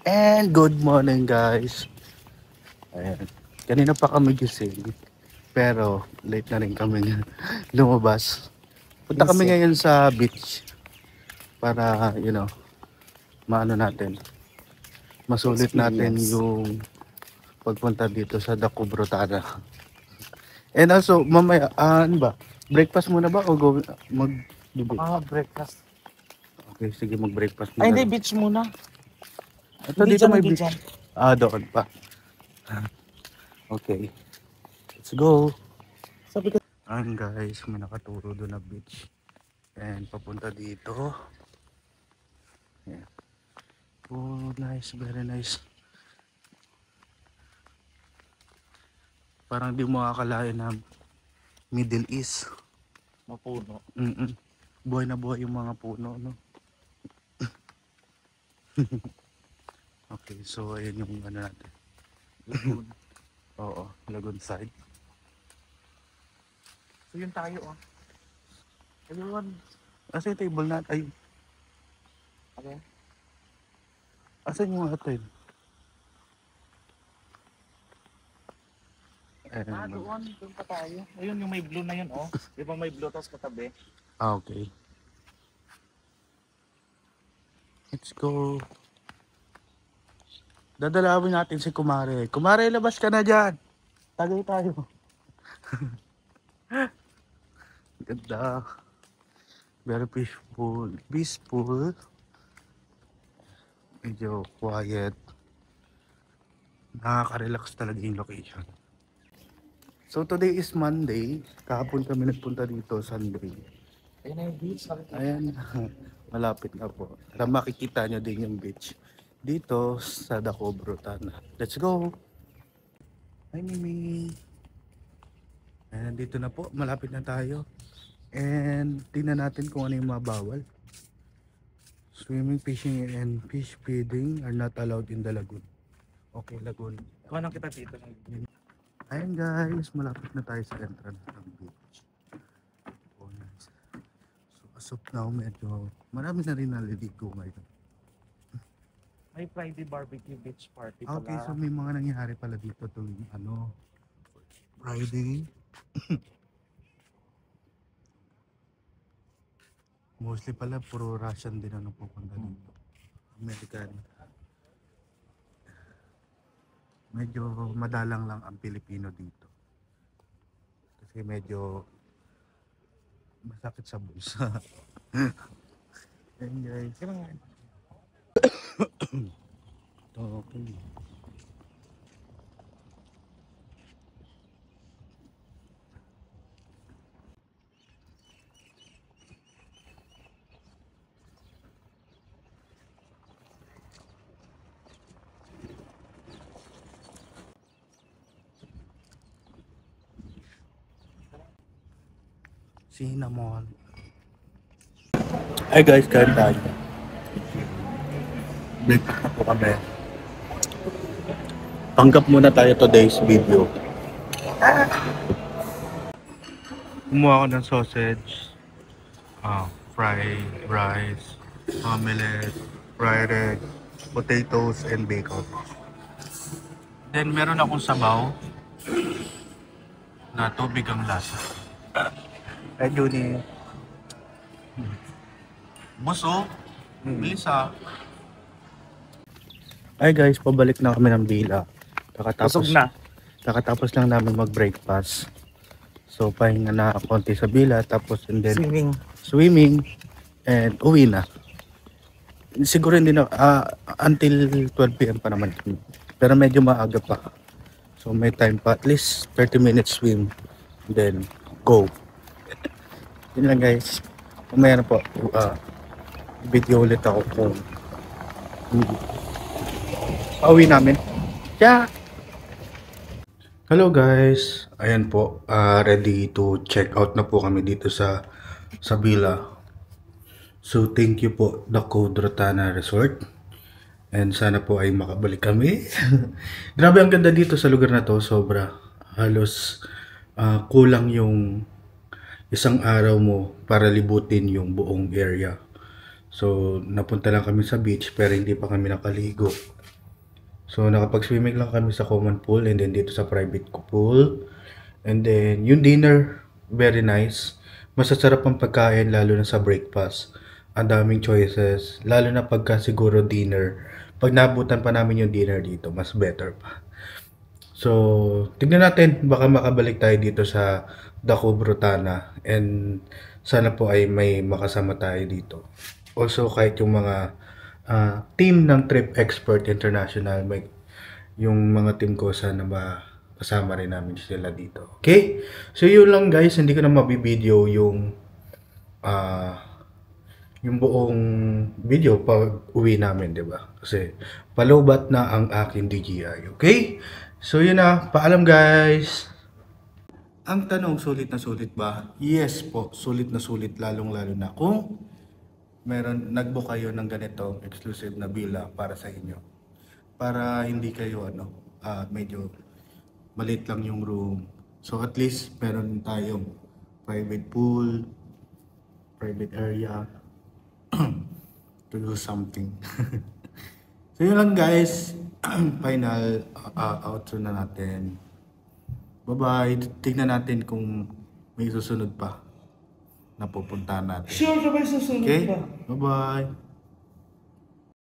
And good morning guys. Ayan. Kanina pa kami gising. Pero late na rin kami lumabas. Punta kami ngayon sa beach. Para, maano natin. Masulit natin yung pagpunta dito sa Daku Brutana. And also, mamaya, ano ba? Breakfast muna ba o breakfast. Okay, sige, mag-breakfast muna. Ay, hindi, beach muna. Ito Hindi dito dyan, may hindi beach. dyan. Doon pa. Okay. Let's go. Sabi ko, Ayan guys, may nakaturo doon na beach. And papunta dito. Yeah. Oh, nice, very nice. Parang di mo akalain na Middle East. mapuno. Buhay na buhay yung mga puno, no? Okay, so ayan yung ano natin. Lagoon. Oo, Lagoon side. So yun tayo, oh. Ayun. Asa yung table natin? Ay, Okay. asan yung atin? Doon pa tayo. Ayun, yung may blue na yun, oh. Di ba may blue tapos katabi? Okay. Let's go. Dadalawin natin si Kumare. Kumare, labas ka na dyan. Tagay tayo. Ganda. Very peaceful. Peaceful. Medyo quiet. Nakaka-relax talaga yung location. So today is Monday. Kahapon kami nagpunta dito, Sunday. Ayun na yung beach. Ayan, malapit na po. Para makikita nyo din yung beach dito sa Daku Brutana. Let's go! Hi Mimi! Ayan, dito na po. Malapit na tayo. And tingnan natin kung ano yung mabawal. Swimming, fishing, and fish feeding are not allowed in the lagoon. Okay, lagoon. Ikaw nang kita dito. Ayan guys, malapit na tayo sa entrance ng beach. Oh, nice. So as of now, medyo marami na rin naliligo ngayon. May Friday barbecue beach party pala. Okay, so may mga nangyari pala dito tuwing Friday. Mostly pala puro Russian din ang pupunta dito. American. Medyo madalang lang ang Pilipino dito. Kasi medyo masakit sa bulsa. Ayan guys. Okay. Cinnamon. Hi guys, kain tayo. Breakfast na po kami. Tanggap muna tayo today's video. Kumuha ko ng sausage, fried rice, omelette, fried egg, potatoes, and bacon. Then meron akong sabaw na tubig ang lasa. Ay, Junie. Buso. Bilis ah. Ay guys, pabalik na kami ng Bila. Kakatapos lang namin mag-breakfast. So, pahinga na konti sa Bila. Tapos, and then swimming. And uwi na. Siguro hindi na, until 12 PM pa naman. Pero medyo maaga pa. So, may time pa. At least 30 minutes swim. Then, go. Yun lang guys. Mamaya na po. Video ulit ako kung pauwi namin. Yeah. Hello guys. Ayan po. Ready to check out na po kami dito sa Bila. So thank you po Daku Brutana Resort. And sana po ay makabalik kami. Grabe ang ganda dito sa lugar na to. Sobra. Halos kulang yung isang araw mo para libutin yung buong area. So napunta lang kami sa beach pero hindi pa kami nakaligo. So nakapag-swimming lang kami sa common pool and then dito sa private pool. And then yung dinner, very nice. Masasarap ang pagkain lalo na sa breakfast. Ang daming choices, lalo na pagka siguro dinner. Pag nabutan pa namin yung dinner dito, mas better pa. So, tignan natin, baka makabalik tayo dito sa Daco Brutana and sana po ay may makasama tayo dito. Also, kahit yung mga team ng Trip Expert International, may yung mga team ko sana kasama rin namin sila dito. Okay? So, yun lang guys, hindi ko na mabibideo yung buong video pag uwi namin, di ba? Kasi palubat na ang aking DJI, okay? So yun na, paalam guys! Ang tanong, sulit na sulit ba? Yes po, sulit na sulit, lalong-lalo na kung nag-book kayo ng ganitong exclusive na villa para sa inyo. Para hindi kayo medyo maliit lang yung room. So at least meron tayong private pool, private area, to do something. So yun lang guys, final outro na natin. Bye-bye. Tignan natin kung may susunod pa na pupuntahan natin. Sure, sabay susunod Okay? pa. Bye-bye.